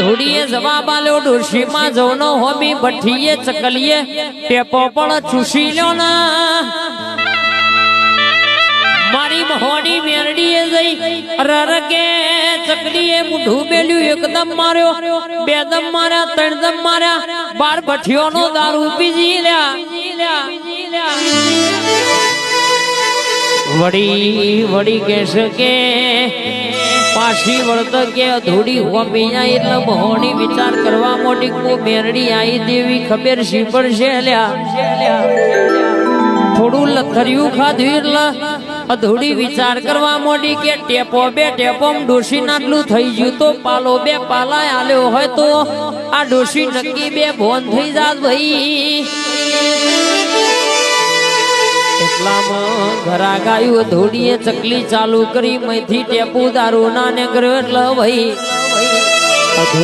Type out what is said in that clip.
ધોડીએ જવાબ આલ્યો ડોશીમાં જવનો હોબી ભઠ્ઠીએ ચકલીએ ટેપો પણ ચૂસી લ્યો ના મારી મહોની મેરડીએ જઈ રરકે ચકલીએ મુઠું બેલ્યું એકદમ માર્યો બે દમ માર્યા ત્રણ દમ માર્યા 12 ભઠ્ઠીઓનો દારૂ પીજી લ્યા વડી કહેશે કે પાછી વળત કે ધોડી હોમી જાય એટલે મહોની વિચાર કરવા મોટી કો મેરડી આઈ દેવી ખબર શી પડશે લ્યા થોડું લથરિયું ખાધું એટલે અધૂડી વિચાર કરવા મોડી કે ટેપો બે ટેપોમ ડોશી નાટલું થઈ ગયું તો પાલો બે પાલા આલ્યો હોય તો આ ડોશી નક્કી બે ભોન થઈ જાત ભાઈ એટલામાં ઘરા ગાયું ધોડીએ ચકલી ચાલુ કરી મૈથી ટેપુ દારૂ ના ને કર્યો એટલે ભાઈ